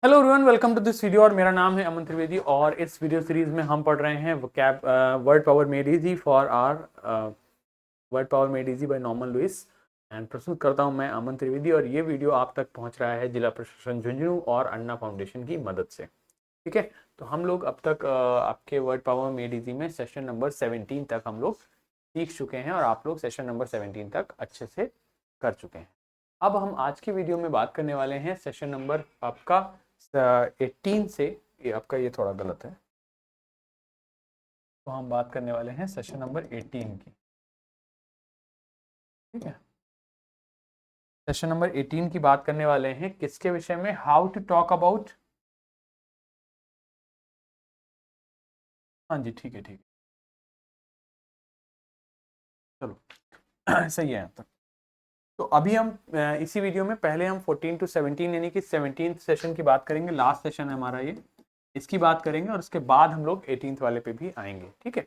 Hello everyone, welcome to this video. और मेरा नाम है अमन त्रिवेदी और इस वीडियो सीरीज में हम पढ़ रहे हैं Word Power Made Easy for our Word Power Made Easy by Norman Lewis. And प्रस्तुत करता हूं मैं अमन त्रिवेदी और ये वीडियो आप तक पहुंच रहा है जिला प्रशासन झुंझुनू और अन्ना फाउंडेशन की मदद से। ठीक है, तो हम लोग अब तक आपके वर्ड पावर मेड इजी में सेशन नंबर 17 तक हम लोग सीख चुके हैं और आप लोग सेशन नंबर 17 तक अच्छे से कर चुके हैं। अब हम आज की वीडियो में बात करने वाले हैं सेशन नंबर आपका 18 से। ये आपका ये थोड़ा गलत है, तो हम बात करने वाले हैं सेशन नंबर 18 की। ठीक है, सेशन नंबर 18 की बात करने वाले हैं किसके विषय में? How to talk about. हाँ जी, ठीक है ठीक है, चलो सही है यहाँ तक। तो अभी हम इसी वीडियो में पहले हम 14 टू 17 यानी कि 17th सेशन की बात करेंगे। लास्ट सेशन है हमारा ये, इसकी बात करेंगे और उसके बाद हम लोग 18th वाले पे भी आएंगे। ठीक है,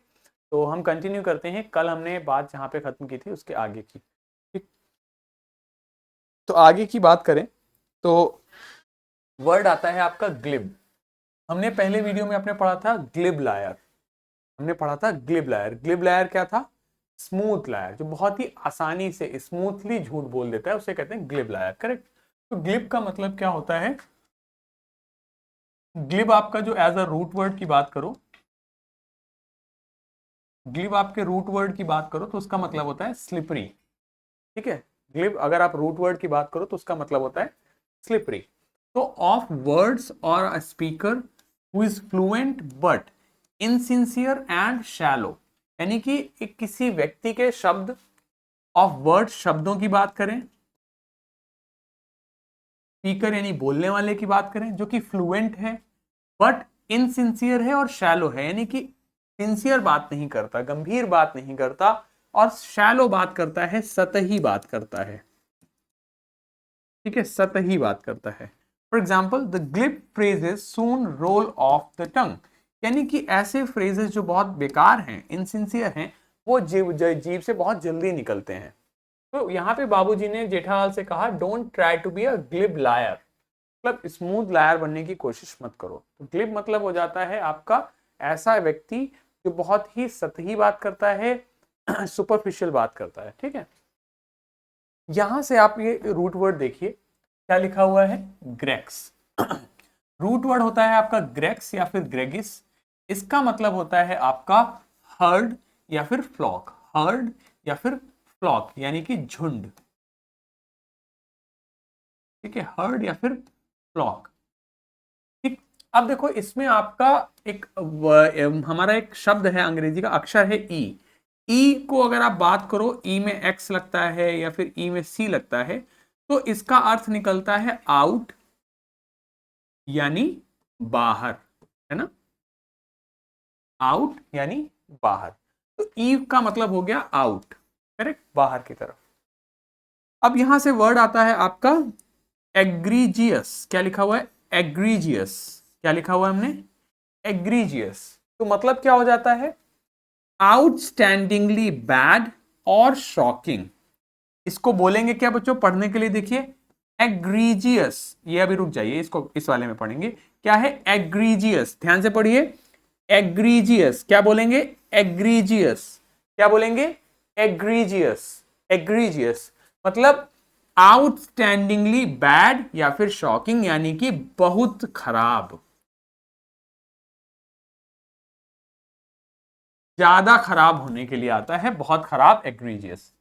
तो हम कंटिन्यू करते हैं। कल हमने बात जहाँ पे खत्म की थी उसके आगे की। ठीक, तो आगे की बात करें तो वर्ड आता है आपका ग्लिब। हमने पहले वीडियो में आपने पढ़ा था ग्लिब लायर। हमने पढ़ा था ग्लिब लायर। ग्लिब लायर क्या था? स्मूथ लायर, जो बहुत ही आसानी से स्मूथली झूठ बोल देता है उसे कहते हैं ग्लिब लायर। करेक्ट। तो ग्लिब का मतलब क्या होता है? ग्लिब आपका जो एज अ रूट वर्ड की बात करो, ग्लिब आपके रूट वर्ड की बात करो तो उसका मतलब होता है स्लिपरी। ठीक है, ग्लिब अगर आप रूट वर्ड की बात करो तो उसका मतलब होता है स्लिपरी। तो ऑफ वर्ड्स और a speaker who is fluent but insincere and shallow, यानी कि एक किसी व्यक्ति के शब्द, ऑफ वर्ड शब्दों की बात करें, स्पीकर यानी बोलने वाले की बात करें जो कि फ्लुएंट है बट इनसिंसियर है और शैलो है, यानी कि सिंसियर बात नहीं करता, गंभीर बात नहीं करता, और शैलो बात करता है, सतही बात करता है। ठीक है, सतही बात करता है। For example the glib phrases soon roll off the tongue, यानी कि ऐसे फ्रेजेस जो बहुत बेकार हैं, इनसिंसियर हैं, वो जीभ से बहुत जल्दी निकलते हैं। तो यहाँ पे बाबूजी ने जेठालाल से कहा don't try to be a glib liar, मतलब स्मूथ लायर बनने की कोशिश मत करो। तो ग्लिब मतलब हो जाता है आपका ऐसा व्यक्ति जो बहुत ही सतही बात करता है, सुपरफिशियल बात करता है। ठीक है, यहां से आप ये रूट वर्ड देखिए क्या लिखा हुआ है, ग्रेक्स। रूट वर्ड होता है आपका ग्रेक्स या फिर ग्रेगिस। इसका मतलब होता है आपका हर्ड या फिर फ्लॉक, हर्ड या फिर फ्लॉक यानी कि झुंड। ठीक है, हर्ड या फिर फ्लॉक। ठीक, अब देखो इसमें आपका एक हमारा एक शब्द है, अंग्रेजी का अक्षर है ई। ई को अगर आप बात करो, ई में एक्स लगता है या फिर ई में सी लगता है, तो इसका अर्थ निकलता है आउट यानी बाहर, है ना? आउट यानी बाहर। तो ई का मतलब हो गया आउट, करेक्ट, बाहर की तरफ। अब यहां से वर्ड आता है आपका एग्रीजियस। क्या लिखा हुआ है? एग्रीजियस। क्या लिखा हुआ है हमने? एग्रीजियस। तो मतलब क्या हो जाता है? आउटस्टैंडिंगली बैड और शॉकिंग। इसको बोलेंगे क्या बच्चों पढ़ने के लिए? देखिए एग्रीजियस, ये अभी रुक जाइए, इसको इस वाले में पढ़ेंगे। क्या है एग्रीजियस? ध्यान से पढ़िए। एग्रीजियस क्या बोलेंगे? एग्रीजियस। क्या बोलेंगे? एग्रीजियस। एग्रीजियस मतलब आउटस्टैंडिंगली बैड या फिर शॉकिंग, यानी कि बहुत खराब, ज्यादा खराब होने के लिए आता है, बहुत खराब, एग्रीजियस।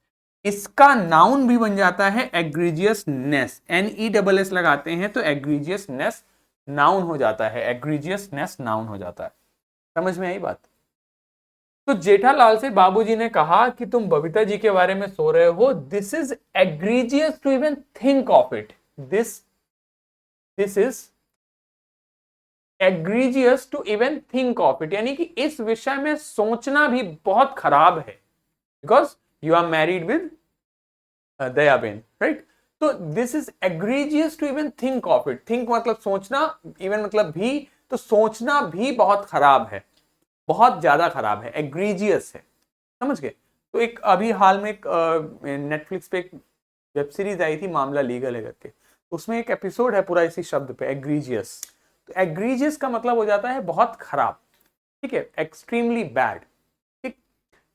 इसका नाउन भी बन जाता है एग्रीजियसनेस, NESS लगाते हैं तो एग्रीजियसनेस नाउन हो जाता है, एग्रीजियसनेस नाउन हो जाता है। समझ में आई बात? तो जेठालाल से बाबूजी ने कहा कि तुम बबीता जी के बारे में सो रहे हो, this is egregious to even think of it. This this is egregious to even think of it, यानी कि इस विषय में सोचना भी बहुत खराब है, because you are married with Dayaben, right? तो this is egregious to even think of it. Think मतलब सोचना, इवन मतलब भी, तो सोचना भी बहुत खराब है, बहुत ज्यादा खराब है, एग्रीजियस है। समझ गए? तो एक अभी हाल में एक नेटफ्लिक्स पे एक वेब सीरीज आई थी, मामला लीगल है करके। उसमें एक एपिसोड है पूरा इसी शब्द पे, एग्रीजियस। तो एग्रीजियस का मतलब हो जाता है बहुत खराब, ठीक है, एक्सट्रीमली बैड। ठीक,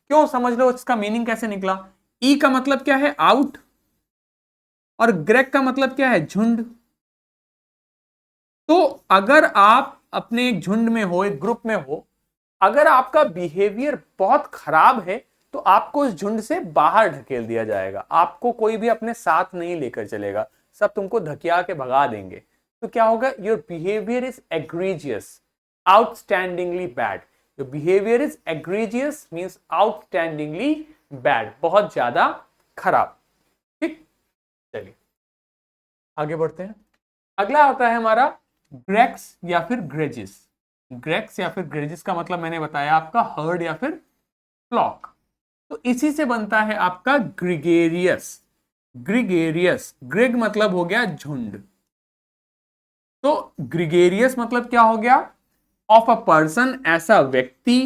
क्यों, समझ लो इसका मीनिंग कैसे निकला। ई का मतलब क्या है, आउट, और ग्रेग का मतलब क्या है, झुंड। तो अगर आप अपने एक झुंड में हो, एक ग्रुप में हो, अगर आपका बिहेवियर बहुत खराब है तो आपको उस झुंड से बाहर ढकेल दिया जाएगा, आपको कोई भी अपने साथ नहीं लेकर चलेगा, सब तुमको धकिया के भगा देंगे। तो क्या होगा, your behaviour is egregious, outstandingly bad. Your behaviour is egregious means outstandingly bad, बहुत ज्यादा खराब। ठीक, चलिए आगे बढ़ते हैं। अगला आता है हमारा ग्रेक्स या फिर ग्रेजिस। ग्रेक्स या फिर ग्रेजिस का मतलब मैंने बताया आपका हर्ड या फिर फ्लॉक। तो इसी से बनता है आपका ग्रिगेरियस। ग्रिगेरियस, ग्रिग मतलब हो गया झुंड, तो ग्रिगेरियस मतलब क्या हो गया, ऑफ अ पर्सन, ऐसा व्यक्ति,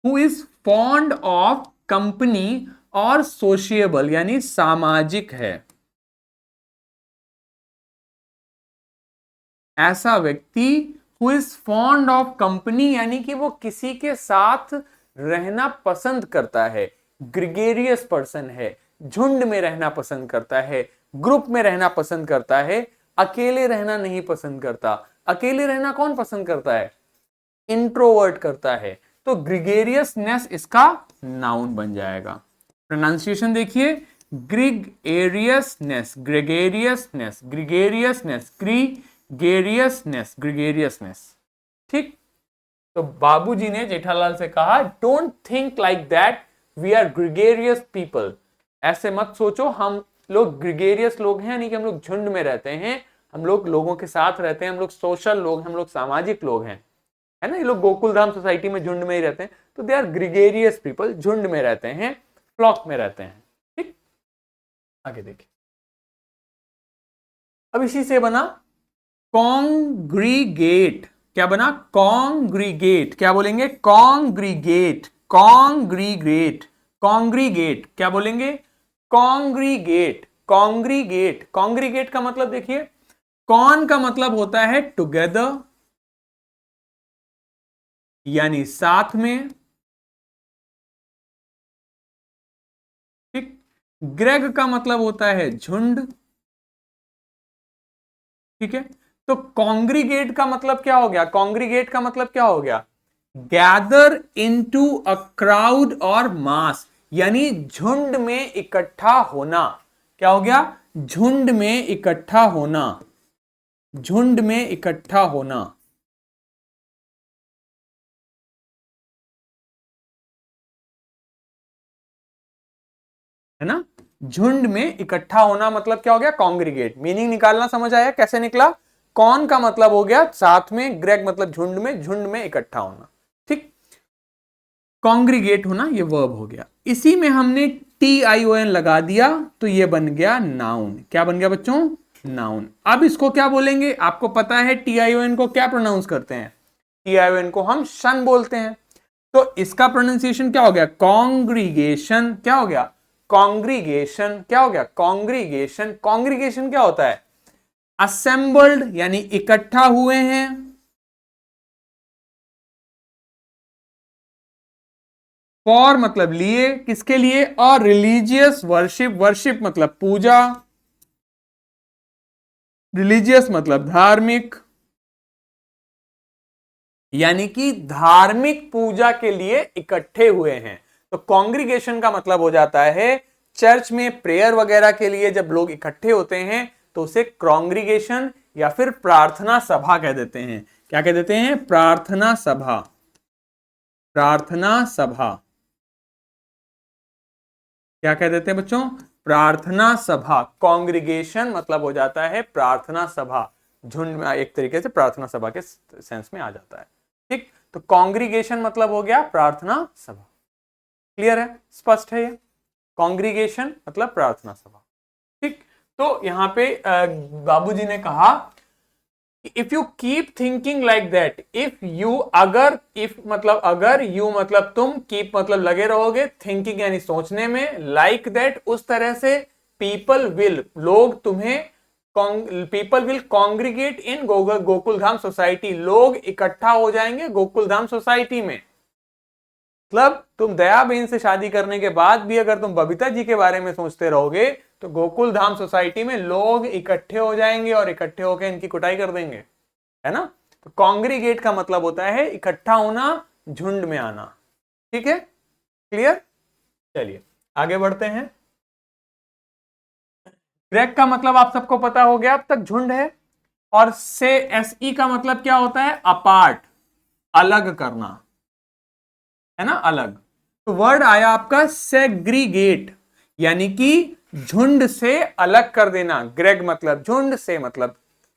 who is fond of company और सोशिएबल यानी सामाजिक है। ऐसा व्यक्ति who is fond of company यानी कि वो किसी के साथ रहना पसंद करता है, ग्रिगेरियस पर्सन है, झुंड में रहना पसंद करता है, ग्रुप में रहना पसंद करता है, अकेले रहना नहीं पसंद करता। अकेले रहना कौन पसंद करता है, इंट्रोवर्ट करता है। तो ग्रिगेरियसनेस इसका नाउन बन जाएगा। प्रोनाउंसिएशन देखिए, ग्रिगेरियसनेस, ग्रेगेरियसनेस, ग्रिगेरियसनेस, ग्रिगेरियसनेस, ग्रिगेरियसनेस। ठीक, तो बाबूजी ने जेठालाल से कहा, don't think like that, we are gregarious people. ऐसे मत सोचो, हम लोग ग्रिगेरियस लोग हैं, यानी कि हम लोग झुंड में रहते हैं, हम लोग लोगों के साथ रहते हैं, हम लोग सोशल लोग हैं, हम लोग सामाजिक लोग हैं, है ना। ये लोग गोकुलधाम सोसाइटी में झुंड में ही रहते हैं, तो दे आर ग्रिगेरियस पीपल, झुंड में रहते हैं, फ्लॉक में रहते हैं। ठीक, आगे देखिए। अब इसी से बना कॉन्ग्रीगेट। क्या बना, कॉन्ग्रीगेट। क्या बोलेंगे, कॉन्ग्रीगेट, कॉन्ग्रीगेट, कॉन्ग्रीगेट। क्या बोलेंगे, कॉन्ग्रीगेट, कॉन्ग्रीगेट। कॉन्ग्रीगेट का मतलब देखिए, कॉन का मतलब होता है टुगेदर यानी साथ में। ठीक, ग्रेग का मतलब होता है झुंड। ठीक है, तो कॉन्ग्रीगेट का मतलब क्या हो गया, कॉन्ग्रीगेट का मतलब क्या हो गया, गैदर इनटू अ क्राउड और मास, यानी झुंड में इकट्ठा होना। क्या हो गया, झुंड में इकट्ठा होना, झुंड में इकट्ठा होना। है ना, झुंड में इकट्ठा होना मतलब क्या हो गया, कॉन्ग्रीगेट। मीनिंग निकालना समझ आया कैसे निकला, कौन का मतलब हो गया साथ में, ग्रेग मतलब झुंड में, झुंड में इकट्ठा होना। ठीक, कॉन्ग्रीगेट होना ये वर्ब हो गया। इसी में हमने TION लगा दिया तो ये बन गया नाउन। क्या बन गया बच्चों, नाउन। अब इसको क्या बोलेंगे, आपको पता है TION को क्या प्रोनाउंस करते हैं, TION को हम शन बोलते हैं। तो इसका प्रोनाउंसिएशन क्या हो गया, कॉन्ग्रीगेशन। क्या हो गया, कॉन्ग्रीगेशन। क्या हो गया, कॉन्ग्रीगेशन। कॉन्ग्रीगेशन क्या होता है, असेंबल्ड यानी इकट्ठा हुए हैं, फॉर मतलब लिए, किसके लिए, और रिलीजियस वर्शिप, वर्शिप मतलब पूजा, रिलीजियस मतलब धार्मिक, यानी कि धार्मिक पूजा के लिए इकट्ठे हुए हैं। तो कॉन्ग्रीगेशन का मतलब हो जाता है चर्च में प्रेयर वगैरह के लिए जब लोग इकट्ठे होते हैं तो उसे कॉन्ग्रीगेशन या फिर प्रार्थना सभा कह देते हैं। क्या कह देते हैं, प्रार्थना सभा, प्रार्थना सभा। क्या कह देते हैं बच्चों, प्रार्थना सभा। कॉन्ग्रीगेशन मतलब हो जाता है प्रार्थना सभा, झुंड में एक तरीके से प्रार्थना सभा के सेंस में आ जाता है। ठीक, तो कॉन्ग्रीगेशन मतलब हो गया प्रार्थना सभा। क्लियर है, स्पष्ट है ये, कॉन्ग्रीगेशन मतलब प्रार्थना सभा। ठीक, तो यहां पे बाबूजी ने कहा if you keep thinking like that, if you, अगर, इफ मतलब अगर, यू मतलब तुम, कीप मतलब लगे रहोगे, थिंकिंग यानी सोचने में, लाइक दैट उस तरह से, पीपल विल, लोग तुम्हें, people will congregate in Gokuldham society, लोग इकट्ठा हो जाएंगे गोकुलधाम सोसाइटी में। मतलब तुम दया बहन से शादी करने के बाद भी अगर तुम बबीता जी के बारे में सोचते रहोगे तो गोकुलधाम सोसाइटी में लोग इकट्ठे हो जाएंगे और इकट्ठे होकर इनकी कुटाई कर देंगे, है ना। तो कॉन्ग्रीगेट का मतलब होता है इकट्ठा होना, झुंड में आना। ठीक है, क्लियर। चलिए आगे बढ़ते हैं। ग्रेग का मतलब आप सबको पता हो गया अब तक, झुंड है। और से एसई का मतलब क्या होता है, अपार्ट, अलग करना, है ना, अलग। तो वर्ड आया आपका सेग्रीगेट, यानी कि झुंड से अलग कर देना। ग्रेग मतलब झुंड, से मतलब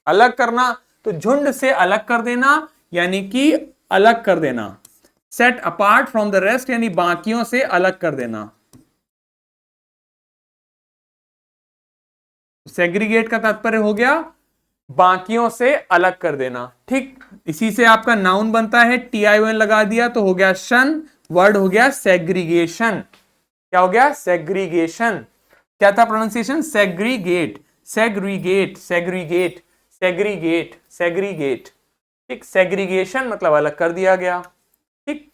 अलग करना, तो झुंड से अलग कर देना यानी कि अलग कर देना। Set apart from the rest यानी बाकियों से अलग कर देना। सेग्रीगेट का तात्पर्य हो गया बाकियों से अलग कर देना। ठीक, इसी से आपका नाउन बनता है, TION लगा दिया तो हो गया शन, वर्ड हो गया सेग्रीगेशन। क्या हो गया, सेग्रीगेशन। क्या था pronunciation, segregate, segregate, segregate, segregate, segregate. ठीक, सेग्रीगेशन मतलब अलग कर दिया गया। ठीक,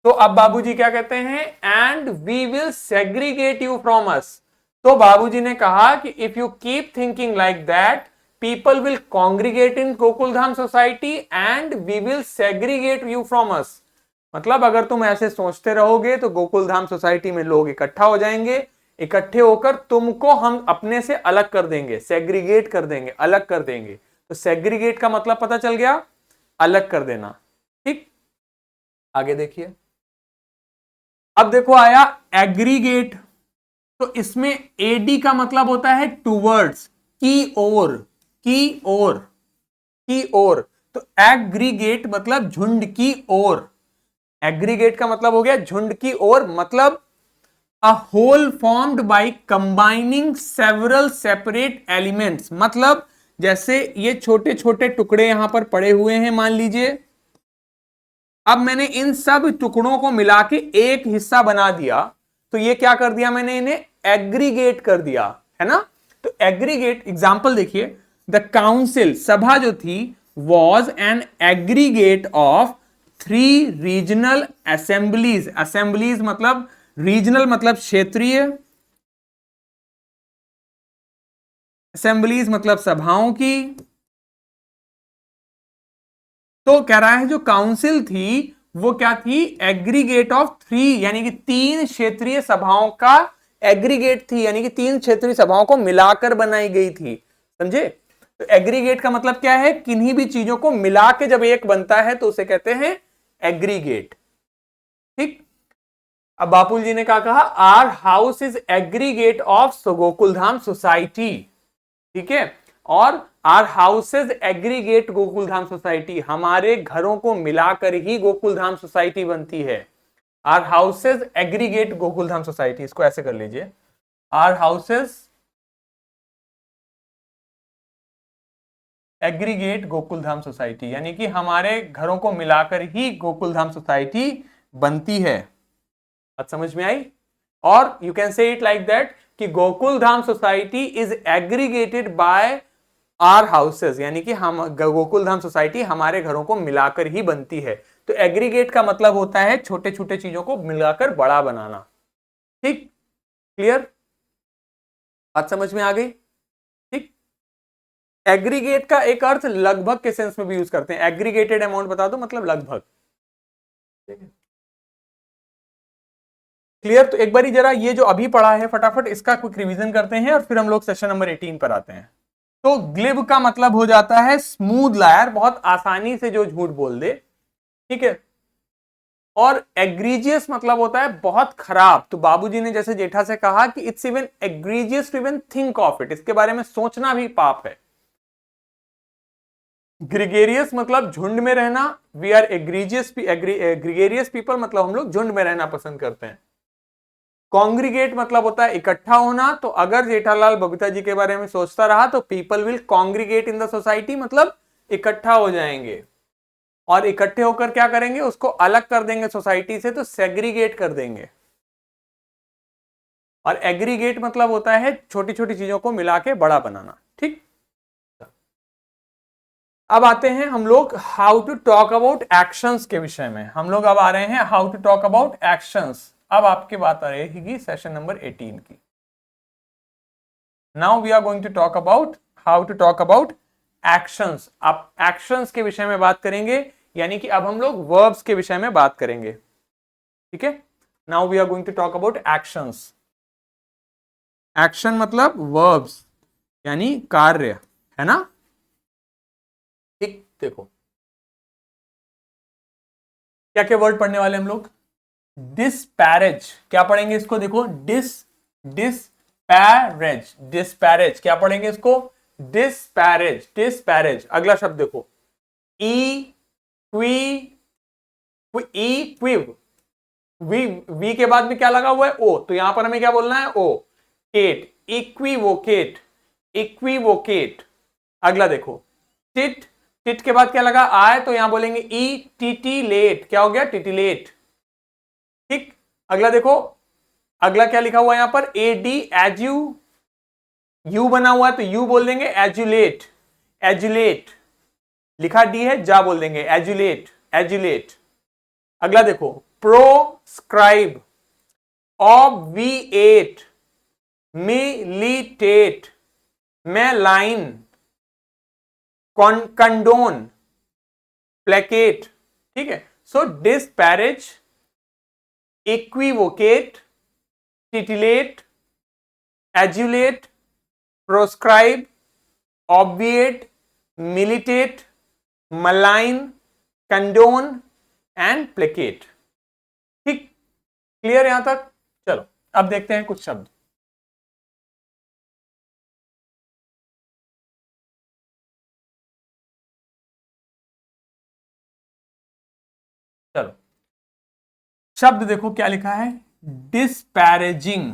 तो अब बाबूजी क्या कहते हैं, and we will segregate you from us. तो बाबूजी ने कहा कि if you keep thinking like that, people will congregate in Gokuldham society and we will segregate you from us. मतलब अगर तुम ऐसे सोचते रहोगे तो गोकुलधाम सोसाइटी में लोग इकट्ठा हो जाएंगे, इकट्ठे होकर तुमको हम अपने से अलग कर देंगे, सेग्रीगेट कर देंगे, अलग कर देंगे। तो सेग्रीगेट का मतलब पता चल गया, अलग कर देना। ठीक, आगे देखिए। अब देखो आया एग्रीगेट, तो इसमें एडी का मतलब होता है टूवर्ड्स, की ओर, की ओर, की ओर। तो एग्रीगेट मतलब झुंड की ओर, एग्रीगेट का मतलब हो गया झुंड की ओर, मतलब a whole formed by combining several separate elements. मतलब जैसे ये छोटे छोटे टुकड़े यहां पर पड़े हुए हैं मान लीजिए, अब मैंने इन सब टुकड़ों को मिला के एक हिस्सा बना दिया, तो ये क्या कर दिया मैंने, इन्हें एग्रीगेट कर दिया, है ना। तो एग्रीगेट, एग्जांपल देखिए, द काउंसिल, सभा जो थी, was an aggregate of 3 regional assemblies. Assemblies मतलब रीजनल मतलब क्षेत्रीय, असेंबलीज मतलब सभाओं की। तो कह रहा है जो काउंसिल थी वो क्या थी, एग्रीगेट ऑफ 3 यानी कि 3 क्षेत्रीय सभाओं का एग्रीगेट थी, यानी कि 3 क्षेत्रीय सभाओं को मिलाकर बनाई गई थी, समझे। तो एग्रीगेट का मतलब क्या है, किन्हीं भी चीजों को मिला के जब एक बनता है तो उसे कहते हैं एग्रीगेट। ठीक, अब बापू जी ने क्या कहा, our house is aggregate of Gokuldham Society. ठीक है, और our houses aggregate Gokuldham Society, हमारे घरों को मिलाकर ही गोकुलधाम सोसाइटी बनती है। Our houses aggregate Gokuldham Society, इसको ऐसे कर लीजिए, our houses aggregate Gokuldham Society, यानी कि हमारे घरों को मिलाकर ही गोकुलधाम सोसाइटी बनती है। बात समझ में आई। और you can say it like that कि Gokuldham society is aggregated by our houses, यानी कि हम गोकुलधाम सोसाइटी हमारे घरों को मिलाकर ही बनती है। तो एग्रीगेट का मतलब होता है छोटे छोटे चीजों को मिलाकर बड़ा बनाना। ठीक, क्लियर, बात समझ में आ गई। ठीक, एग्रीगेट का एक अर्थ लगभग के सेंस में भी यूज करते हैं, एग्रीगेटेड अमाउंट बता दो मतलब लगभग। क्लियर, तो एक बार जरा ये जो अभी पढ़ा है फटाफट इसका क्विक रिवीजन करते हैं और फिर हम लोग सेशन नंबर 18 पर आते हैं। तो ग्लिब का मतलब हो जाता है स्मूथ लायर, बहुत आसानी से जो झूठ बोल दे। ठीक है, और एग्रीजियस मतलब होता है बहुत खराब। तो बाबूजी ने जैसे जेठा से कहा कि it's even egregious to even think of it, इसके बारे में सोचना भी पाप है। ग्रिगेरियस मतलब झुंड में रहना, we are egregious, gregarious people मतलब हम लोग झुंड में रहना पसंद करते हैं। कॉन्ग्रीगेट मतलब होता है इकट्ठा होना, तो अगर जेठालाल बबीता जी के बारे में सोचता रहा तो people will congregate in the society मतलब इकट्ठा हो जाएंगे, और इकट्ठे होकर क्या करेंगे, उसको अलग कर देंगे सोसाइटी से, तो सेग्रीगेट कर देंगे। और एग्रीगेट मतलब होता है छोटी छोटी चीजों को मिला के बड़ा बनाना। ठीक, अब आते हैं हम लोग how to talk about actions के विषय में। हम लोग अब आ रहे हैं how to talk about actions. अब आपकी बात आ रहेगी सेशन नंबर 18 की। Now we are going to talk about how to talk about actions. आप एक्शंस के विषय में बात करेंगे, यानी कि अब हम लोग वर्ब्स के विषय में बात करेंगे। ठीक है, now we are going to talk about actions. Action मतलब वर्ब्स यानी कार्य, है ना। ठीक, देखो क्या क्या वर्ड पढ़ने वाले हम लोग। डिस्पैरेज, क्या पढ़ेंगे इसको, देखो डिस्पैरेज, डिस्पैरेज क्या पढ़ेंगे इसको, डिस्पैरेज, डिस्पैरेज। अगला शब्द देखो इक्विव, वी के बाद में क्या लगा हुआ है, ओ, तो यहां पर हमें क्या बोलना है, ओ केट, इक्विवोकेट, इक्विवोकेट। अगला देखो टिट, टिट के बाद क्या लगा, आए, तो यहां बोलेंगे ई टिटिलेट, क्या हो गया, टिटिलेट। ठीक, अगला देखो, अगला क्या लिखा हुआ है यहां पर, एडी, एज्यू, यू बना हुआ है तो यू बोल देंगे एजुलेट, एजुलेट। लिखा डी है, जा बोल देंगे एजुलेट, एजुलेट। अगला देखो proscribe, obviate, militate, malign, condone, placate. ठीक है, so disparage, equivocate, titillate, adulate, proscribe, obviate, militate, malign, condone and placate. ठीक, क्लियर यहां तक। चलो अब देखते हैं कुछ शब्द। चलो शब्द देखो क्या लिखा है, डिस्पैरेजिंग।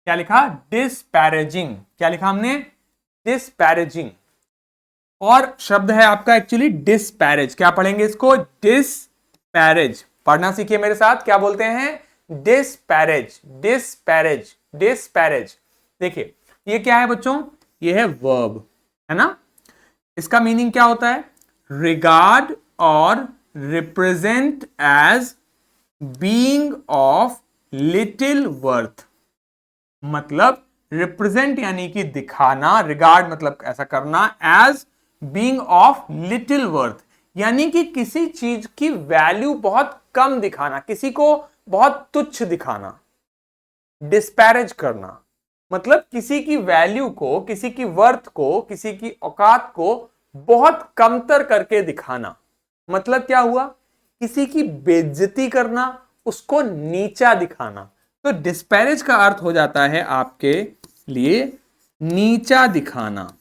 क्या लिखा, डिस्पैरेजिंग। क्या लिखा हमने, डिस्पैरेजिंग। और शब्द है आपका एक्चुअली डिस्पैरेज। क्या पढ़ेंगे इसको, डिस्पैरेज। पढ़ना सीखिए मेरे साथ, क्या बोलते हैं, डिस्पैरेज, डिस्पैरेज, डिस्पैरेज। देखिए ये क्या है बच्चों, ये है वर्ब, है ना। इसका मीनिंग क्या होता है, रिगार्ड और represent as being of little worth. मतलब रिप्रेजेंट यानी कि दिखाना, रिगार्ड मतलब ऐसा करना, as being of little worth यानी कि किसी चीज की वैल्यू बहुत कम दिखाना, किसी को बहुत तुच्छ दिखाना। डिस्पैरेज करना मतलब किसी की वैल्यू को, किसी की वर्थ को, किसी की औकात को बहुत कमतर करके दिखाना। मतलब क्या हुआ, किसी की बेइज्जती करना, उसको नीचा दिखाना। तो डिस्पैरेज का अर्थ हो जाता है आपके लिए नीचा दिखाना।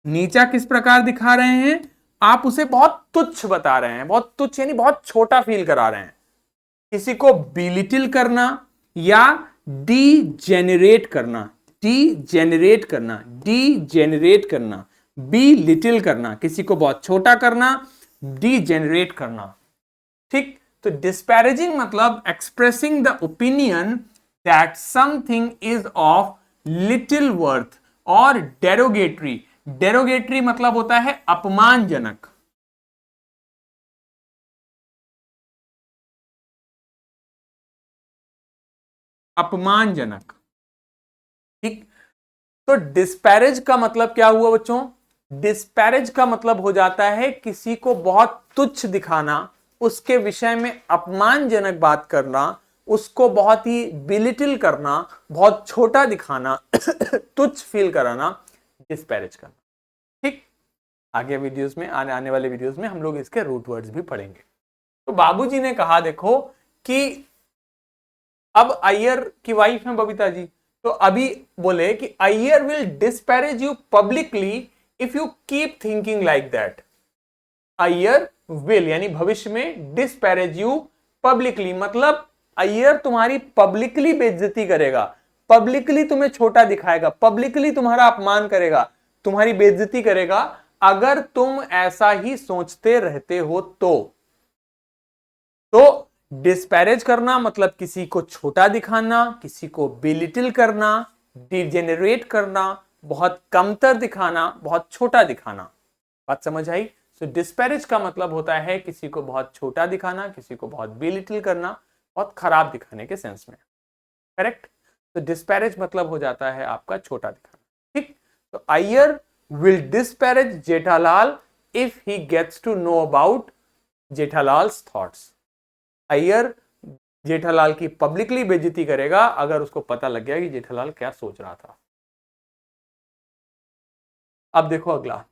नीचा किस प्रकार दिखा रहे हैं, आप उसे बहुत तुच्छ बता रहे हैं, बहुत तुच्छ यानी बहुत छोटा फील करा रहे हैं। किसी को बिलिटिल करना या डीजेनरेट करना, डीजेनरेट करना, डीजेनरेट करना, बी लिटिल करना, किसी को बहुत छोटा करना, डीजेनरेट करना। ठीक, तो डिस्पैरेजिंग मतलब expressing the opinion that something is of little worth. और डेरोगेटरी, डेरोगेटरी मतलब होता है अपमानजनक। अपमानजनक। ठीक, तो डिस्पैरेज का मतलब क्या हुआ बच्चों, डिस्पैरेज का मतलब हो जाता है किसी को बहुत तुच्छ दिखाना, उसके विषय में अपमानजनक बात करना, उसको बहुत ही बिलिटिल करना, बहुत छोटा दिखाना, तुच्छ फील कराना, डिस्पैरेज करना। ठीक, आगे वीडियोस में, आने वाले वीडियोस में हम लोग इसके रूट वर्ड्स भी पढ़ेंगे। तो बाबूजी ने कहा देखो कि अब अय्यर की वाइफ है बबीता जी, तो अभी बोले कि Iyer will disparage you publicly if you keep thinking like that. Iyer will यानी भविष्य में, डिस्पैरेज यू पब्लिकली मतलब अय्यर तुम्हारी पब्लिकली बेइज्जती करेगा, पब्लिकली तुम्हें छोटा दिखाएगा, पब्लिकली तुम्हारा अपमान करेगा, तुम्हारी बेइज्जती करेगा अगर तुम ऐसा ही सोचते रहते हो तो डिस्पैरेज करना मतलब किसी को छोटा दिखाना, किसी को बेलिटिल करना, डिजेनरेट करना, बहुत कमतर दिखाना, बहुत छोटा दिखाना। बात समझ आई? सो डिस्पैरेज का मतलब होता है किसी को बहुत छोटा दिखाना, किसी को बहुत बेलिटिल करना, बहुत खराब दिखाने के सेंस में। करेक्ट? तो डिस्पैरेज मतलब हो जाता है आपका छोटा दिखाना। ठीक? तो Iyer will disparage Jethalal if he gets to know about Jethalal's thoughts. Iyer Jethalal की पब्लिकली बेइज्जती करेगा अगर उसको पता लग गया कि जेठालाल क्या सोच रहा था। अब देखो अगला,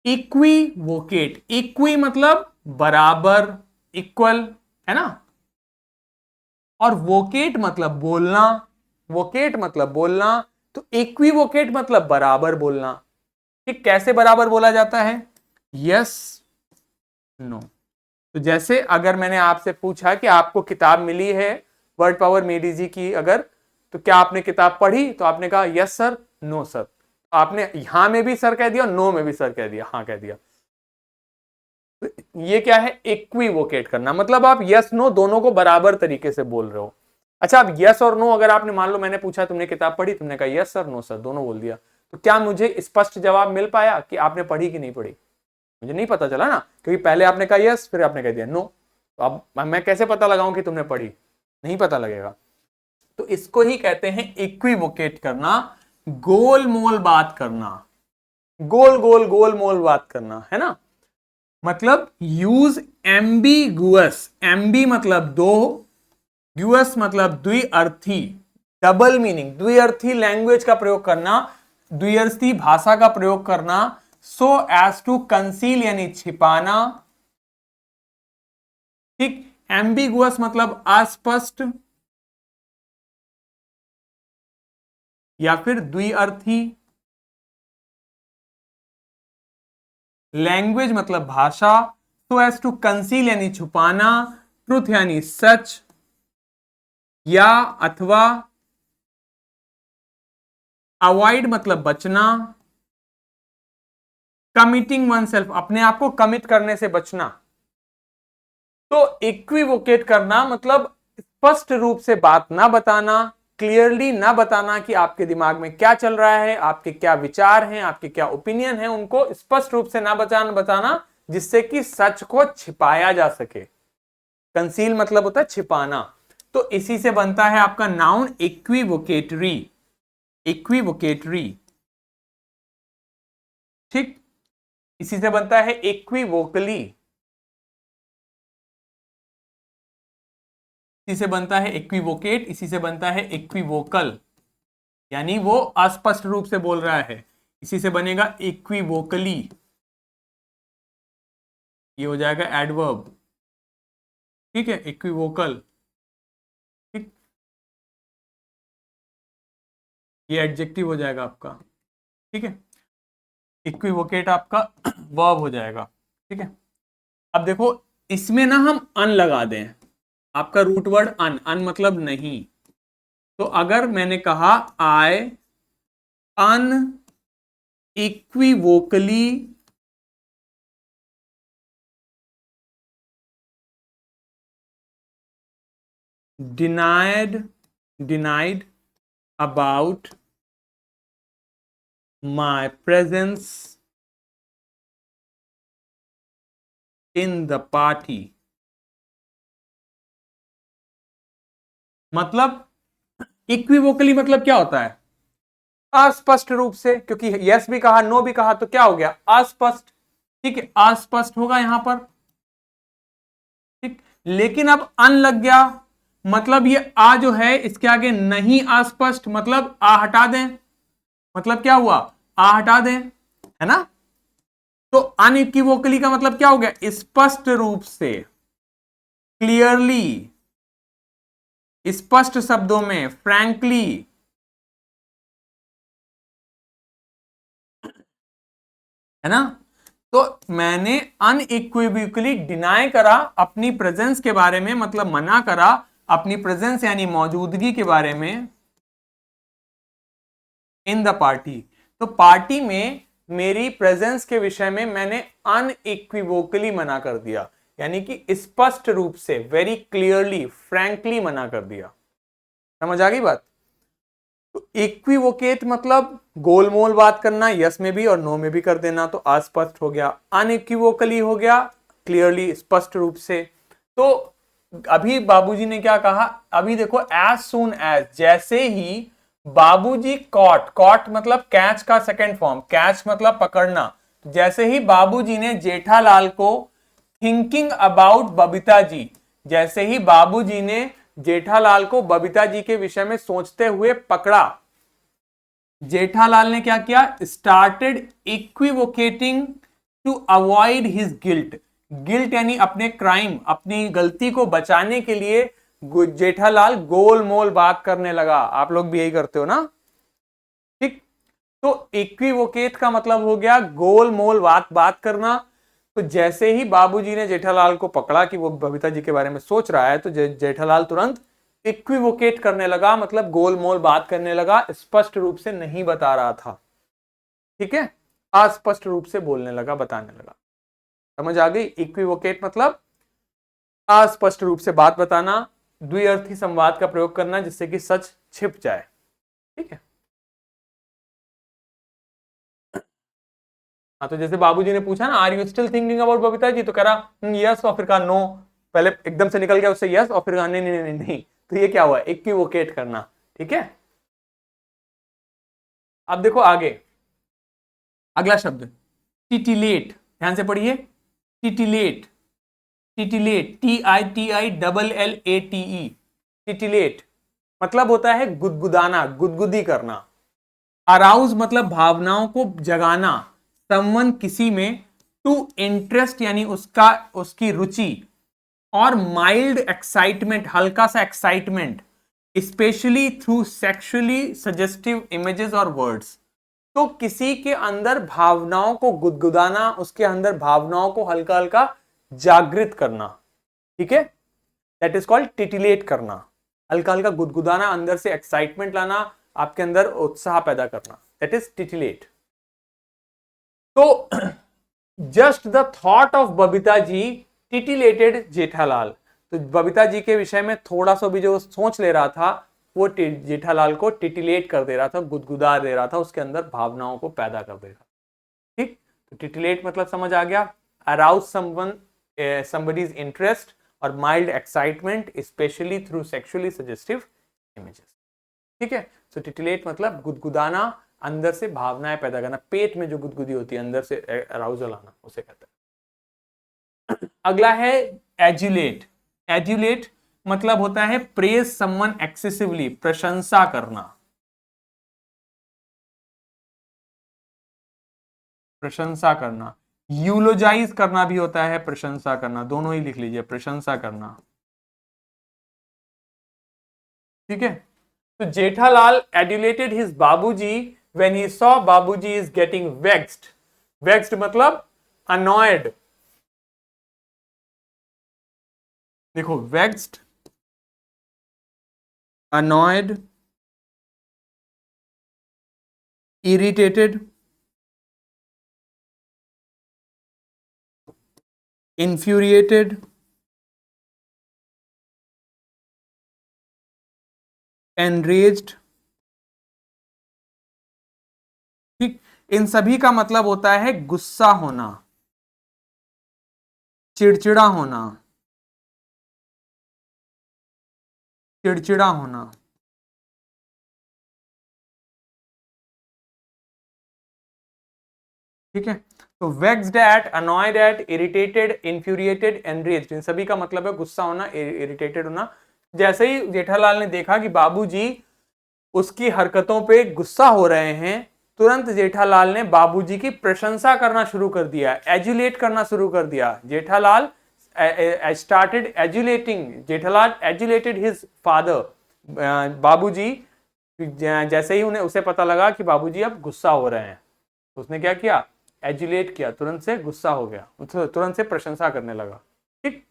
इक्विवोकेट। इक्वी मतलब बराबर, इक्वल, है ना? और वोकेट मतलब बोलना, वोकेट मतलब बोलना, तो इक्विवोकेट मतलब बराबर बोलना। ठीक, कैसे बराबर बोला जाता है? Yes, no. तो जैसे अगर मैंने आपसे पूछा कि आपको किताब मिली है वर्ड पावर मेडी जी की, अगर तो क्या आपने किताब पढ़ी? तो आपने कहा यस सर, नो सर। आपने यहां में भी सर कह दिया, नो में भी सर कह दिया, हाँ कह दिया। तो ये क्या है? इक्विवोकेट करना, मतलब आप यस नो दोनों को बराबर तरीके से बोल रहे हो। अच्छा, अब यस और नो अगर आपने, मान लो मैंने पूछा तुमने किताब पढ़ी, तुमने कहा यस सर, नो सर, दोनों बोल दिया, तो क्या मुझे स्पष्ट जवाब मिल पाया कि आपने पढ़ी कि नहीं पढ़ी? मुझे नहीं पता चला ना, क्योंकि पहले आपने कहा यस, फिर आपने कह दिया नो। तो अब मैं कैसे पता लगाऊं कि तुमने पढ़ी? नहीं पता लगेगा। तो इसको ही कहते हैं इक्विवोकेट करना, गोल मोल बात करना, गोल गोल गोल मोल बात करना, है ना? मतलब यूज एम्बिगुअस, एम्बी मतलब दो, गुअस मतलब द्विअर्थी, डबल मीनिंग, द्विअर्थी लैंग्वेज का प्रयोग करना, द्विअर्थी भाषा का प्रयोग करना, सो एज टू कंसील यानी छिपाना। ठीक, एम्बिगुअस मतलब अस्पष्ट या फिर द्विअर्थी, लैंग्वेज मतलब भाषा, सो एज टू कंसील यानी छुपाना, ट्रुथ यानी सच, या अथवा, अवॉइड मतलब बचना, कमिटिंग वन सेल्फ अपने आप को कमिट करने से बचना। तो इक्विवोकेट करना मतलब स्पष्ट रूप से बात ना बताना, क्लियरली ना बताना कि आपके दिमाग में क्या चल रहा है, आपके क्या विचार हैं, आपके क्या ओपिनियन है, उनको स्पष्ट रूप से ना बताना जिससे कि सच को छिपाया जा सके। कंसील मतलब होता है छिपाना। तो इसी से बनता है आपका नाउन इक्विवोकेटरी, इक्विवोकेटरी। ठीक, इसी से बनता है इक्विवोकली, इसी से बनता है इक्विवोकेट, इसी से बनता है इक्विवोकल, यानी वो अस्पष्ट रूप से बोल रहा है, इसी से बनेगा इक्विवोकली। ये हो जाएगा एडवर्ब। ठीक है, इक्विवोकल। ठीक, ये एडजेक्टिव हो जाएगा आपका। ठीक है, इक्विवोकेट आपका वर्ब हो जाएगा। ठीक है, अब देखो इसमें ना हम अन लगा दें, आपका रूट वर्ड अन, अन मतलब नहीं। तो अगर मैंने कहा आई अन इक्विवोकली denied about my presence in the party, मतलब इक्विवोकली मतलब क्या होता है? अस्पष्ट रूप से, क्योंकि यस भी कहा नो भी कहा तो क्या हो गया? अस्पष्ट। ठीक है, अस्पष्ट होगा यहां पर। ठीक, लेकिन अब अन लग गया, मतलब ये आ जो है इसके आगे नहीं अस्पष्ट, मतलब आ हटा दें, मतलब क्या हुआ? आ हटा दें, है ना? तो अनइक्विवोकली का मतलब क्या हो गया? स्पष्ट रूप से, क्लियरली, स्पष्ट शब्दों में, फ्रैंकली, है ना? तो मैंने अनइक्विवोकली डिनाई करा अपनी प्रेजेंस के बारे में, मतलब मना करा अपनी प्रेजेंस यानी मौजूदगी के बारे में इन द पार्टी। तो पार्टी में मेरी प्रेजेंस के विषय में मैंने अनइक्विवोकली मना कर दिया, यानी कि स्पष्ट रूप से, वेरी क्लियरली, फ्रैंकली मना कर दिया। समझ आ गई बात? तो इक्विवोकेट मतलब गोलमोल बात करना, यस में भी और नो में भी कर देना, तो अस्पष्ट हो गया। अनइक्विवोकली हो गया, क्लियरली, स्पष्ट रूप से। तो अभी बाबूजी ने क्या कहा, अभी देखो, एज सून एज, जैसे ही बाबूजी कॉट, कॉट मतलब कैच का सेकंड फॉर्म, कैच मतलब पकड़ना, जैसे ही बाबूजी ने जेठालाल को थिंकिंग अबाउट बबीता जी, जैसे ही बाबूजी ने जेठालाल को बबीता जी के विषय में सोचते हुए पकड़ा, जेठालाल ने क्या किया, started equivocating to avoid his guilt. Guilt यानी अपने क्राइम, अपनी गलती को बचाने के लिए जेठालाल गोलमोल बात करने लगा। आप लोग भी यही करते हो ना, ठीक? तो इक्विवोकेट का मतलब हो गया गोलमोल बात करना। तो जैसे ही बाबूजी ने जेठालाल को पकड़ा कि वो बबीता जी के बारे में सोच रहा है, तो जेठालाल तुरंत इक्विवोकेट करने लगा, मतलब गोलमोल बात करने लगा, स्पष्ट रूप से नहीं बता रहा था। ठीक है, अस्पष्ट रूप से बोलने लगा, बताने लगा। समझ आ गई? इक्विवोकेट मतलब अस्पष्ट रूप से बात बताना, द्विअर्थी संवाद का प्रयोग करना जिससे कि सच छिप जाए। ठीक है, हाँ, तो जैसे बाबूजी ने पूछा ना, are you still thinking about Babita ji, तो कह रहा यस, और फिर कहा नो। पहले एकदम से निकल गया उससे यस, और फिर कहा नहीं नहीं नहीं नहीं, तो ये क्या हुआ, इक्विवोकेट करना। ठीक है, अब देखो आगे, अगला शब्द टिटिलेट, ध्यान से पढ़िए। टिटिलेट, टिटिलेट, TITILLATE, टिटिलेट मतलब होता है गुदगुदाना, गुदगुदी करना। अराउज मतलब भावनाओं को जगाना, समवन किसी में, टू इंटरेस्ट यानी उसका, उसकी रुचि, और माइल्ड एक्साइटमेंट, हल्का सा excitement, specially through sexually suggestive images और वर्ड्स। तो किसी के अंदर भावनाओं को गुदगुदाना, उसके अंदर भावनाओं को हल्का हल्का जागृत करना। ठीक है, दैट इज कॉल्ड टिटिलेट करना, हल्का हल्का गुदगुदाना, अंदर से एक्साइटमेंट लाना, आपके अंदर उत्साह पैदा करना, दैट इज टिटिलेट। तो just the thought of Babita ji titillated Jethalal. तो बबीता जी के विषय में थोड़ा सा भी जो सोच ले रहा था, वो जेठालाल को टिटिलेट कर दे रहा था, गुदगुदा दे रहा था, उसके अंदर भावनाओं को पैदा कर दे रहा था। ठीक, तो टिटिलेट मतलब समझ आ गया, अराउज समवन, somebody's इंटरेस्ट और mild excitement specially through sexually suggestive images. ठीक है, सो टिटिलेट मतलब गुदगुदाना, अंदर से भावनाएं पैदा करना, पेट में जो गुदगुदी होती है, अंदर से अराउजल आना, उसे कहते हैं। अगला है एजुलेट। एजुलेट मतलब होता है प्रेज समवन एक्सेसिवली, प्रशंसा करना, प्रशंसा करना। यूलोजाइज करना भी होता है प्रशंसा करना, दोनों ही लिख लीजिए, प्रशंसा करना। ठीक है, तो जेठालाल एड्यूलेटेड हिज बाबूजी व्हेन ही सॉ बाबूजी इज गेटिंग वेक्स्ड। वेक्स्ड मतलब अनॉयड। देखो, vexed, annoyed, irritated, infuriated, enraged। ठीक, इन सभी का मतलब होता है गुस्सा होना, चिड़चिड़ा होना, चिड़चिड़ा होना। ठीक है, तो vexed at, annoyed at, irritated, infuriated, enraged, इन सभी का मतलब है गुस्सा होना, इरिटेटेड होना। जैसे ही जेठालाल ने देखा कि बाबूजी उसकी हरकतों पे गुस्सा हो रहे हैं, तुरंत जेठालाल ने बाबूजी की प्रशंसा करना शुरू कर दिया, एजुलेट करना शुरू कर दिया। Jethalal started adulating, Jethalal adulated his father, Babuji, जैसे ही उन्हें, उसे पता लगा कि बाबूजी अब गुस्सा हो रहे हैं, उसने क्या किया, एजुलेट किया, तुरंत से गुस्सा हो गया, तुरंत से प्रशंसा करने लगा। ठीक,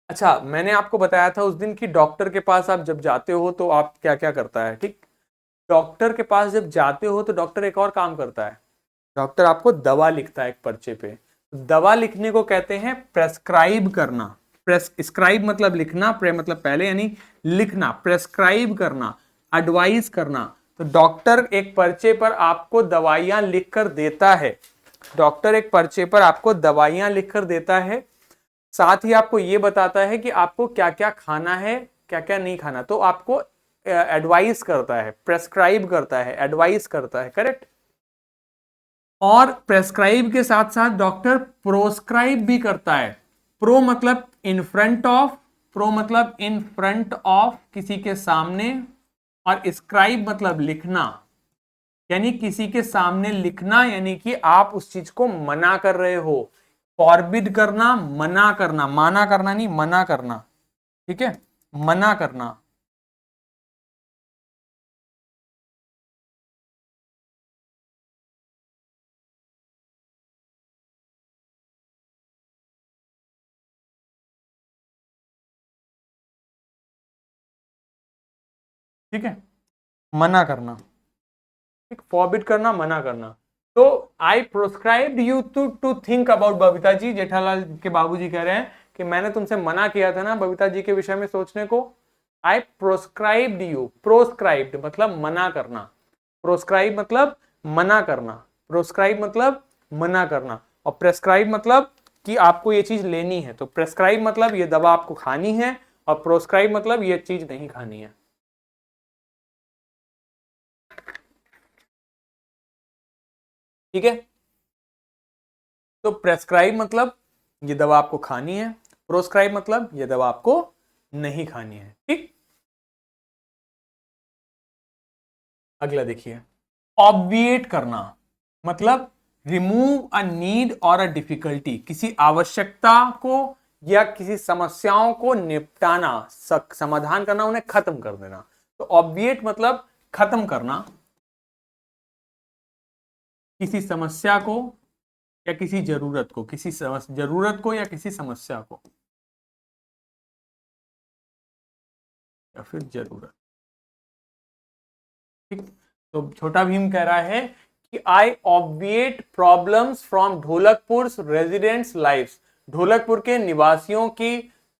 अच्छा, मैंने आपको बताया था उस दिन कि डॉक्टर के पास आप जब जाते हो तो आप क्या क्या करता है। ठीक, डॉक्टर के पास जब जाते हो तो डॉक्टर एक और काम करता है, डॉक्टर आपको दवा लिखता है एक पर्चे पे। दवा लिखने को कहते हैं प्रेस्क्राइब करना। प्रेस्क्राइब मतलब लिखना, प्रे मतलब पहले यानी लिखना, प्रेस्क्राइब करना, एडवाइस करना। तो डॉक्टर एक पर्चे पर आपको दवाइयां लिखकर देता है, डॉक्टर एक पर्चे पर आपको दवाइयां लिखकर देता है, साथ ही आपको यह बताता है कि आपको क्या क्या खाना है, क्या क्या नहीं खाना। तो आपको एडवाइस करता है, प्रेस्क्राइब करता है, एडवाइस करता है, करेक्ट। और प्रेस्क्राइब के साथ साथ डॉक्टर प्रोस्क्राइब भी करता है। प्रो मतलब इन फ्रंट ऑफ, प्रो मतलब इन फ्रंट ऑफ, किसी के सामने, और स्क्राइब मतलब लिखना, यानी किसी के सामने लिखना, यानी कि आप उस चीज को मना कर रहे हो। फॉरबिड करना, मना करना, माना करना नहीं, मना करना, ठीक है, मना करना। ठीक है, मना करना, ठीक, फॉरबिड करना, मना करना। तो I proscribed you to think about Babita ji, Jethalal के बाबूजी कह रहे हैं कि मैंने तुमसे मना किया था ना बबीता जी के विषय में सोचने को। आई प्रोस्क्राइब्ड यू, प्रोस्क्राइब्ड मतलब मना करना, प्रोस्क्राइब मतलब मना करना, प्रोस्क्राइब मतलब मना करना, और प्रेस्क्राइब मतलब कि आपको ये चीज लेनी है। तो प्रेस्क्राइब मतलब ये दवा आपको खानी है, और प्रोस्क्राइब मतलब ये चीज नहीं खानी है। ठीक है, तो प्रेस्क्राइब मतलब ये दवा आपको खानी है, प्रोस्क्राइब मतलब ये दवा आपको नहीं खानी है। ठीक, अगला देखिए, ऑब्विएट करना मतलब रिमूव अ नीड और अ डिफिकल्टी, किसी आवश्यकता को या किसी समस्याओं को निपटाना, समाधान करना, उन्हें खत्म कर देना। तो ऑब्विएट मतलब खत्म करना किसी समस्या को या किसी जरूरत को, किसी जरूरत को या किसी समस्या को, या फिर जरूरत। ठीक, तो छोटा भीम कह रहा है कि I obviate problems from Dholakpur residents life, Dholakpur के निवासियों की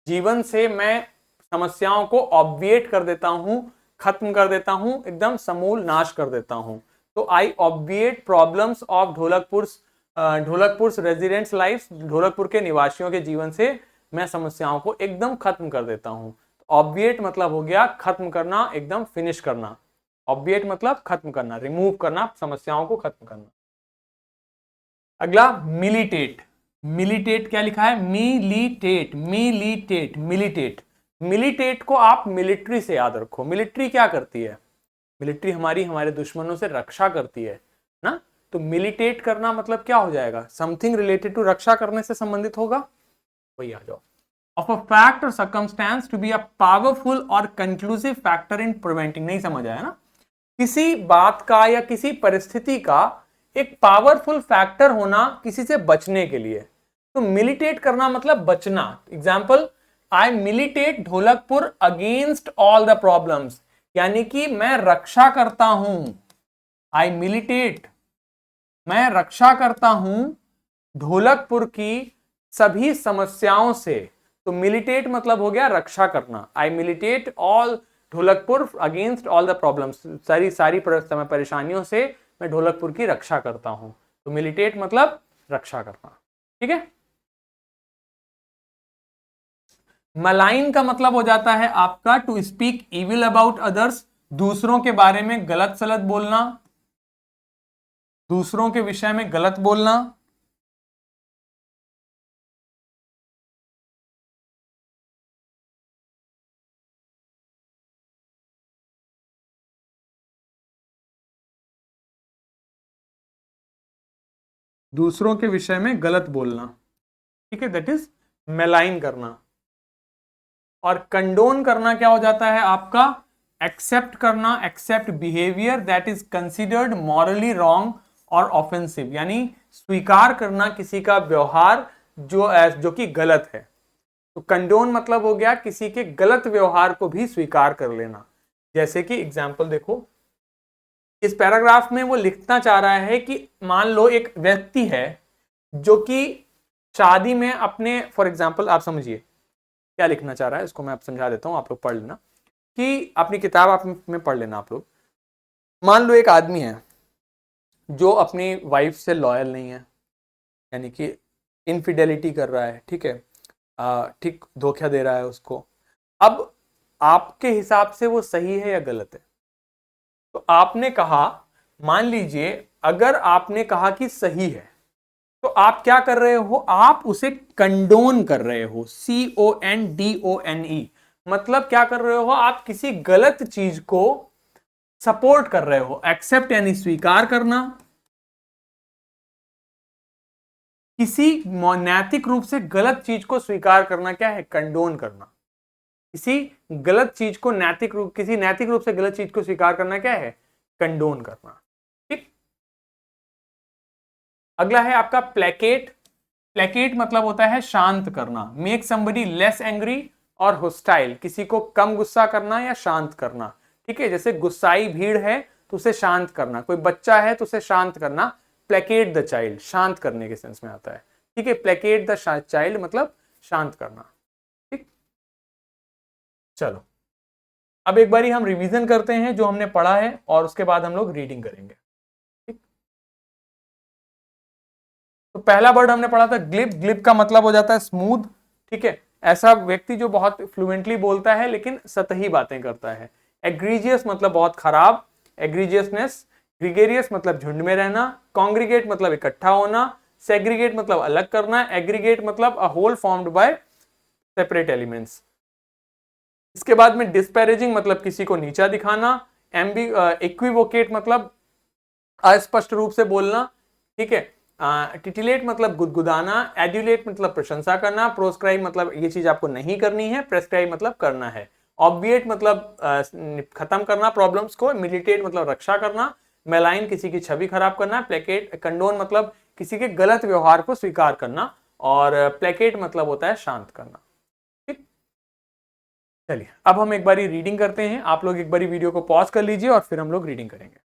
जीवन से मैं समस्याओं को ऑब्विएट कर देता हूं, खत्म कर देता हूं, एकदम समूल नाश कर देता हूं। तो I obviate problems of Dholakpur residents life, Dholakpur के निवासियों के जीवन से मैं समस्याओं को एकदम खत्म कर देता हूं। ऑब्विएट मतलब हो गया खत्म करना, एकदम फिनिश करना। ऑब्विएट मतलब खत्म करना, रिमूव करना, समस्याओं को खत्म करना। अगला मिलिटेट, मिलिटेट क्या लिखा है, मिलिटेट, मिलिटेट, मिलिटेट। मिलिटेट को आप मिलिट्री से याद रखो। मिलिट्री क्या करती है, मिलिट्री हमारी हमारे दुश्मनों से रक्षा करती है ना। तो मिलिटेट करना मतलब क्या हो जाएगा, समथिंग रिलेटेड टू रक्षा करने से संबंधित होगा, वही आ जाओ। ऑफ अ फैक्ट और circumstance to be a powerful और कंक्लूसिव फैक्टर इन प्रिवेंटिंग, नहीं समझ आया ना, किसी बात का या किसी परिस्थिति का एक पावरफुल फैक्टर होना किसी से बचने के लिए। तो मिलिटेट करना मतलब बचना। Example, I militate Dholakpur against all the problems, यानी कि मैं रक्षा करता हूं। आई मिलिटेट, मैं रक्षा करता हूं ढोलकपुर की सभी समस्याओं से। तो मिलिटेट मतलब हो गया रक्षा करना। I militate all Dholakpur against all the problems, सारी सारी परेशानियों से मैं ढोलकपुर की रक्षा करता हूं। तो मिलिटेट मतलब रक्षा करना। ठीक है, मलाइन का मतलब हो जाता है आपका to speak evil about others, दूसरों के बारे में गलत सलत बोलना, दूसरों के विषय में गलत बोलना। दूसरों के विषय में गलत बोलना, ठीक है, दैट इज मेलाइन करना। और कंडोन करना क्या हो जाता है आपका, एक्सेप्ट करना, accept behaviour that is considered morally wrong और ऑफेंसिव, यानी स्वीकार करना किसी का व्यवहार जो कि गलत है। तो कंडोन मतलब हो गया किसी के गलत व्यवहार को भी स्वीकार कर लेना। जैसे कि एग्जाम्पल देखो, इस पैराग्राफ में वो लिखना चाह रहा है कि मान लो एक व्यक्ति है जो कि शादी में अपने, फॉर एग्जाम्पल आप समझिए क्या लिखना चाह रहा है, इसको मैं आप समझा देता हूं, आप लोग पढ़ लेना, कि अपनी किताब आप में पढ़ लेना आप लोग। मान लो एक आदमी है जो अपनी वाइफ से लॉयल नहीं है, यानी कि इनफिडेलिटी कर रहा है, ठीक है, ठीक, धोखा दे रहा है उसको। अब आपके हिसाब से वो सही है या गलत है? तो आपने कहा, मान लीजिए अगर आपने कहा कि सही है, तो आप क्या कर रहे हो, आप उसे कंडोन कर रहे हो, CONDONE, मतलब क्या कर रहे हो, आप किसी गलत चीज को सपोर्ट कर रहे हो। एक्सेप्ट यानी स्वीकार करना, किसी नैतिक रूप से गलत चीज को स्वीकार करना क्या है, कंडोन करना। किसी गलत चीज को किसी नैतिक रूप से गलत चीज को स्वीकार करना क्या है, कंडोन करना। ठीक। अगला है आपका प्लेकेट। प्लेकेट मतलब होता है शांत करना, मेक समबडी लेस एंग्री और होस्टाइल, किसी को कम गुस्सा करना या शांत करना। ठीक है, जैसे गुस्साई भीड़ है तो उसे शांत करना, कोई बच्चा है तो उसे शांत करना, प्लेकेट द चाइल्ड, शांत करने के सेंस में आता है। ठीक है, प्लेकेट द चाइल्ड मतलब शांत करना। ठीक, चलो अब एक बारी हम रिवीजन करते हैं जो हमने पढ़ा है और उसके बाद हम लोग रीडिंग करेंगे। ठीक, तो पहला वर्ड हमने पढ़ा था ग्लिप। ग्लिप का मतलब हो जाता है स्मूथ। ठीक है, ऐसा व्यक्ति जो बहुत फ्लुएंटली बोलता है लेकिन सतही बातें करता है। एग्रीजियस मतलब बहुत खराब, एग्रीजियसनेस। ग्रीगेरियस मतलब झुंड में रहना। कॉन्ग्रीगेट मतलब इकट्ठा होना। सेग्रीगेट मतलब अलग करना। एग्रीगेट मतलब a whole formed by separate elements. इसके बाद में डिस्पैरेजिंग मतलब किसी को नीचा दिखाना। इक्विवोकेट मतलब अस्पष्ट रूप से बोलना। ठीक है, टिटिलेट मतलब गुदगुदाना। एड्यूलेट मतलब प्रशंसा करना। प्रोस्क्राइब मतलब ये चीज आपको नहीं करनी है। प्रेस्क्राइब मतलब करना है। ऑब्विएट मतलब खत्म करना प्रॉब्लम्स को। मिलिटेट मतलब रक्षा करना। मेलाइन किसी की छवि खराब करना। प्लेकेट कंडोन मतलब किसी के गलत व्यवहार को स्वीकार करना। और प्लेकेट मतलब होता है शांत करना। ठीक, चलिए अब हम एक बारी रीडिंग करते हैं। आप लोग एक बारी वीडियो को पॉज कर लीजिए और फिर हम लोग रीडिंग करेंगे।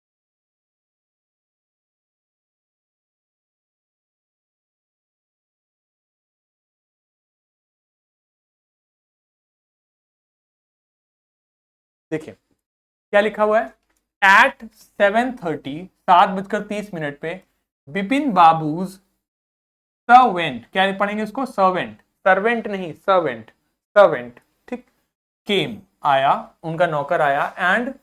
देखिए क्या लिखा हुआ है। एट 7:30, 7:30 पे, बिपिन बाबूज सर्वेंट, क्या पढ़ेंगे उसको, सर्वेंट, सर्वेंट नहीं सर्वेंट, सर्वेंट। ठीक, केम आया, उनका नौकर आया, एंड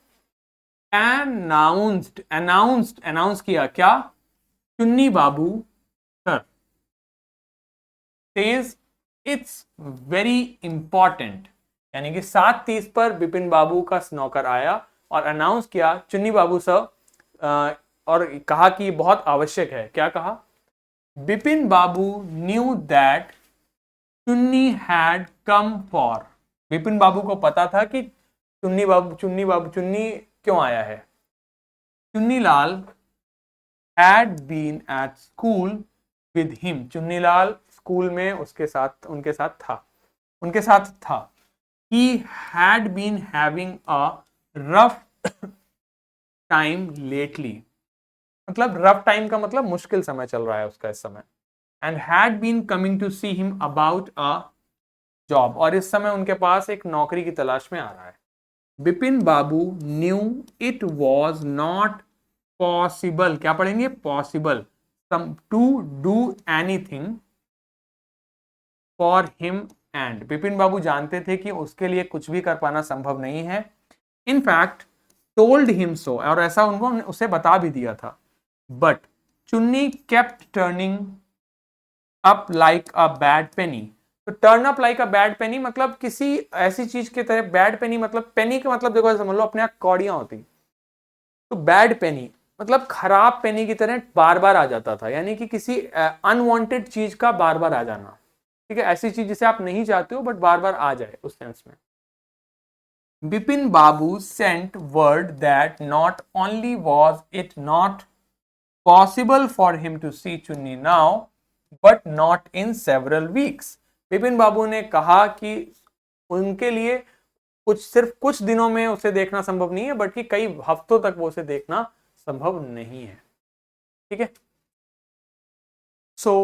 अनाउंस किया क्या, Chunni Babu sir says it's very important, यानी कि 7:30 पर बिपिन बाबू का नौकर आया और अनाउंस किया चुन्नी बाबू सर, और कहा कि बहुत आवश्यक है। क्या कहा, Bipin Babu knew that Chunni had come for, Bipin Babu को पता था कि चुन्नी क्यों आया है। Chunnilal had been at school with him, Chunnilal school में उनके साथ था। He had been having a rough time lately, मतलब रफ टाइम का मतलब मुश्किल समय चल रहा है उसका इस समय। And had been coming to see him about a job, और इस समय उनके पास एक नौकरी की तलाश में आ रहा है। Bipin Babu knew it was not possible, क्या पढ़ेंगे, possible, to do anything for him, and Bipin Babu जानते थे कि उसके लिए कुछ भी कर पाना संभव नहीं है। इनफैक्ट टोल्ड हिम सो, और ऐसा उनको उसे बता भी दिया था। But Chunni kept turning up like a bad penny, तो turn up like a bad penny मतलब किसी ऐसी चीज की तरह, बैड पेनी मतलब, पेनी का मतलब देखो समझ लो अपने यहाँ कौड़ियां होती, तो बैड पेनी मतलब खराब पेनी की तरह बार बार आ जाता था, यानी कि किसी अनवांटेड चीज का बार बार आ जाना। ठीक है, ऐसी चीज जिसे आप नहीं चाहते हो बट बार बार आ जाए, उस सेंस में। Bipin Babu sent word that not only was it not possible for him to see Chunni now but not in several weeks, Bipin Babu ने कहा कि उनके लिए सिर्फ कुछ दिनों में उसे देखना संभव नहीं है, बल्कि कई हफ्तों तक वो उसे देखना संभव नहीं है। ठीक है, so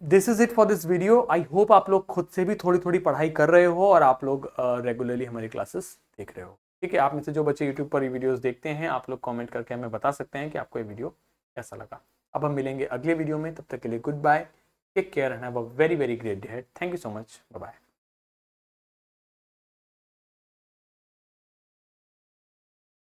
this is it for this video. I hope आप लोग खुद से भी थोड़ी थोड़ी पढ़ाई कर रहे हो और आप लोग रेगुलरली हमारी क्लासेस देख रहे हो। ठीक है, आप में से जो बच्चे यूट्यूब पर ये वीडियोस देखते हैं, आप लोग कमेंट करके हमें बता सकते हैं कि आपको ये वीडियो कैसा लगा। अब हम मिलेंगे अगले वीडियो में, तब तक के लिए goodbye, take care and have a very very great day. Thank you so much, bye bye.